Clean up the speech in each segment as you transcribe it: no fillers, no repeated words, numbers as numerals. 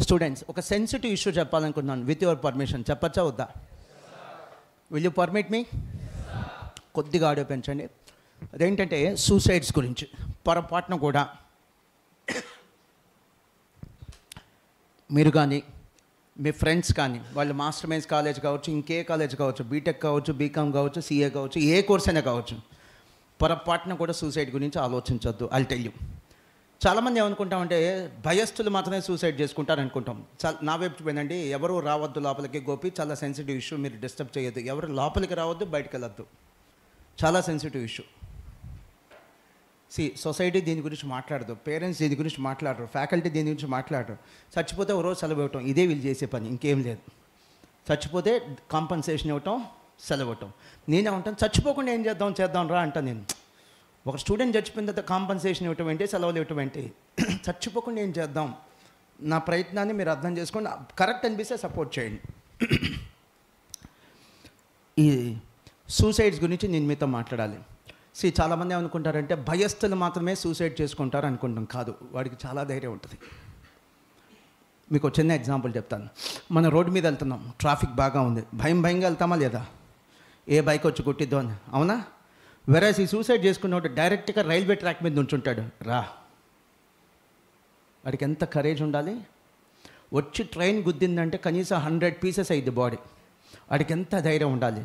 Students, ఒక sensitive issue చెప్పాలనుకుంటున్నాను. With your permission చెప్పచ్చా వద్దా? Will you permit me? కొద్దిగా ఆడియో పెంచండి. అదేంటంటే సూసైడ్స్ గురించి. పొరపాటున కూడా మీరు కానీ మీ ఫ్రెండ్స్ కానీ వాళ్ళు మాస్టర్ మైన్స్ కాలేజ్ కావచ్చు, ఇంకే కాలేజ్ కావచ్చు, బీటెక్ కావచ్చు, బీకామ్ కావచ్చు, సీఏ కావచ్చు, ఏ కోర్స్ అయినా కావచ్చు, పొరపాటున కూడా సూసైడ్ గురించి ఆలోచించొద్దు. I'll tell you. చాలామంది ఏమనుకుంటామంటే భయస్థులు మాత్రమే సూసైడ్ చేసుకుంటారు అనుకుంటాం. నా వైపు పోయినండి, ఎవరు రావద్దు లోపలికి. గోపి, చాలా సెన్సిటివ్ ఇష్యూ, మీరు డిస్టర్బ్ చేయొద్దు. ఎవరు లోపలికి రావద్దు, బయటకు వెళ్ళొద్దు. చాలా సెన్సిటివ్ ఇష్యూ. సొసైటీ దీని గురించి మాట్లాడదు, పేరెంట్స్ దీని గురించి మాట్లాడరు, ఫ్యాకల్టీ దీని గురించి మాట్లాడరు. చచ్చిపోతే ఒక రోజు సెలవు ఇవ్వటం, ఇదే వీళ్ళు చేసే పని, ఇంకేం లేదు. చచ్చిపోతే కాంపన్సేషన్ ఇవ్వటం, సెలవు ఇవ్వటం. నేనే ఉంటాను, చచ్చిపోకుండా ఏం చేద్దాం రా అంటాను నేను. ఒక స్టూడెంట్ చచ్చిపోయిన తర్వాత కాంపన్సేషన్ ఇవ్వటం ఏంటి, సెలవులు ఇవ్వటం ఏంటి? చచ్చిపోకుండా ఏం చేద్దాం? నా ప్రయత్నాన్ని మీరు అర్థం చేసుకోండి. కరెక్ట్ అనిపిస్తే సపోర్ట్ చేయండి. ఈ సూసైడ్స్ గురించి నేను మీతో మాట్లాడాలి. చాలామంది ఏమనుకుంటారంటే భయస్థులు మాత్రమే సూసైడ్ చేసుకుంటారు అనుకుంటాం. కాదు, వాడికి చాలా ధైర్యం ఉంటుంది. మీకు ఒక చిన్న ఎగ్జాంపుల్ చెప్తాను. మన రోడ్డు మీద వెళ్తున్నాం, ట్రాఫిక్ బాగా ఉంది, భయంగా వెళ్తామా లేదా? ఏ బైక్ వచ్చి కొట్టిద్దో అని, అవునా? వెరాస్ ఈ సూసైడ్ చేసుకున్నవాడు డైరెక్ట్గా రైల్వే ట్రాక్ మీద నుంచుంటాడు. వాడికి ఎంత కరేజ్ ఉండాలి? వచ్చి ట్రైన్ గుద్దిందంటే కనీసం 100 పీసెస్ అయ్యింది బాడీ. వాడికి ఎంత ధైర్యం ఉండాలి?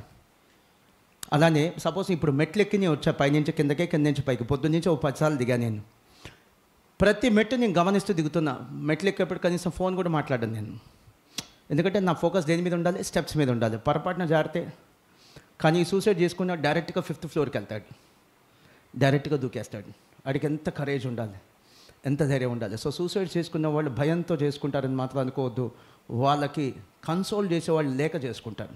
అలానే సపోజ్ ఇప్పుడు మెట్లు ఎక్కి వచ్చా, పైనుంచి కిందకే, కింద నుంచి పైకి. పొద్దున్న నుంచి ఒక 10 సార్లు దిగా నేను. ప్రతి మెట్టు నేను గమనిస్తూ దిగుతున్నా. మెట్లు ఎక్కేప్పుడు కనీసం ఫోన్ కూడా మాట్లాడాను నేను. ఎందుకంటే నా ఫోకస్ దేని మీద ఉండాలి? స్టెప్స్ మీద ఉండాలి. పొరపాటున జారితే. కానీ సూసైడ్ చేసుకున్న డైరెక్ట్గా 5th ఫ్లోర్కి వెళ్తాడు, డైరెక్ట్గా దూకేస్తాడు. వాడికి ఎంత కరేజ్ ఉండాలి, ఎంత ధైర్యం ఉండాలి? సూసైడ్ చేసుకున్న వాళ్ళు భయంతో చేసుకుంటారని మాత్రం అనుకోవద్దు. వాళ్ళకి కన్సోల్ చేసేవాళ్ళు లేక చేసుకుంటారు.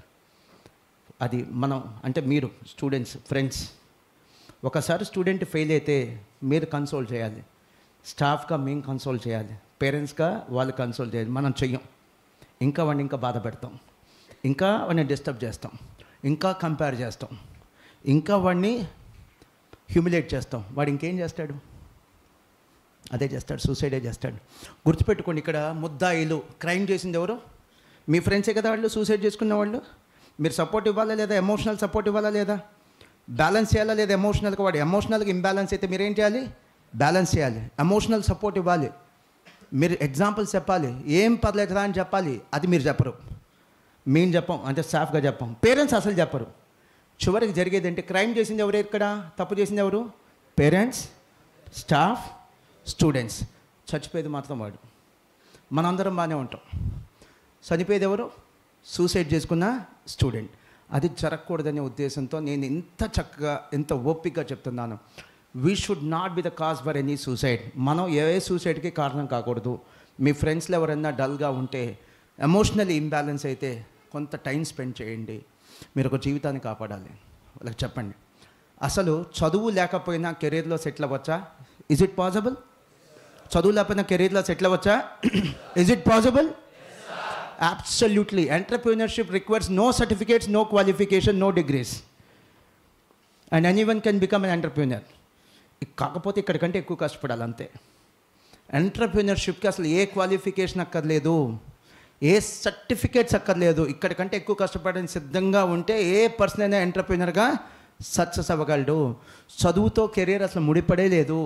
అది మనం అంటే మీరు స్టూడెంట్స్, ఫ్రెండ్స్, ఒకసారి స్టూడెంట్ ఫెయిల్ అయితే మీరు కన్సోల్ చేయాలి. స్టాఫ్గా మేము కన్సోల్ చేయాలి. పేరెంట్స్గా వాళ్ళు కన్సోల్ చేయాలి. మనం చెయ్యం. ఇంకా వాడిని ఇంకా బాధ పెడతాం, ఇంకా వాడిని డిస్టర్బ్ చేస్తాం, ఇంకా కంపేర్ చేస్తాం, ఇంకా వాడిని హ్యూమిలేట్ చేస్తాం. వాడు ఇంకేం చేస్తాడు? అదే చేస్తాడు, సూసైడే చేస్తాడు. గుర్తుపెట్టుకోండి, ఇక్కడ ముద్దాయిలు, క్రైమ్ చేసింది ఎవరు? మీ ఫ్రెండ్సే కదా వాళ్ళు, సూసైడ్ చేసుకున్న వాళ్ళు. మీరు సపోర్ట్ ఇవ్వాలా లేదా? ఎమోషనల్ సపోర్ట్ ఇవ్వాలా లేదా? బ్యాలెన్స్ చేయాలా లేదా? ఎమోషనల్గా వాడు ఎమోషనల్గా ఇంబ్యాలెన్స్ అయితే మీరేం చేయాలి? బ్యాలెన్స్ చేయాలి. ఎమోషనల్ సపోర్ట్ ఇవ్వాలి. మీరు ఎగ్జాంపుల్స్ చెప్పాలి. ఏం పర్లేదురా అని చెప్పాలి. అది మీరు చెప్పరు, మేము చెప్పం, అంటే స్టాఫ్గా చెప్పం. పేరెంట్స్ అసలు చెప్పరు. చివరికి జరిగేది అంటే క్రైమ్ చేసింది ఎవరు? ఇక్కడ తప్పు చేసింది ఎవరు? Parents, staff, students. చచ్చిపోయేది మాత్రం వాడు. మనందరం బాగానే ఉంటాం. చనిపోయేది ఎవరు? సూసైడ్ చేసుకున్న స్టూడెంట్. అది జరగకూడదనే ఉద్దేశంతో నేను ఇంత చక్కగా, ఇంత ఓపికగా చెప్తున్నాను. We should not be the cause for any suicide. మనం ఏ సూసైడ్కి కారణం కాకూడదు. మీ ఫ్రెండ్స్లో ఎవరైనా డల్గా ఉంటే, ఎమోషనల్లీ ఇంబ్యాలెన్స్ అయితే కొంత టైం స్పెండ్ చేయండి. మీరు ఒక జీవితాన్ని కాపాడాలి. వాళ్ళకి చెప్పండి. అసలు చదువు లేకపోయినా కెరీర్లో సెటిల్ అవ్వచ్చా? Is it possible? చదువు లేకపోయినా కెరీర్లో సెటిల్ అవ్వచ్చా? Is it possible? Absolutely. Entrepreneurship requires no certificates, no qualification, no degrees. And anyone can become an entrepreneur. కాకపోతే ఇక్కడికంటే ఎక్కువ కష్టపడాలి అంతే. ఎంటర్ప్రెన్యూర్షిప్కి అసలు ఏ క్వాలిఫికేషన్ అక్కర్లేదు, ఏ సర్టిఫికేట్స్ అక్కర్లేదు. ఇక్కడికంటే ఎక్కువ కష్టపడడానికి సిద్ధంగా ఉంటే ఏ పర్సన్ అయినా ఎంటర్ప్రెన్యూర్గా సక్సెస్ అవ్వగలడు. చదువుతో కెరీర్ అసలు ముడిపడే లేదు.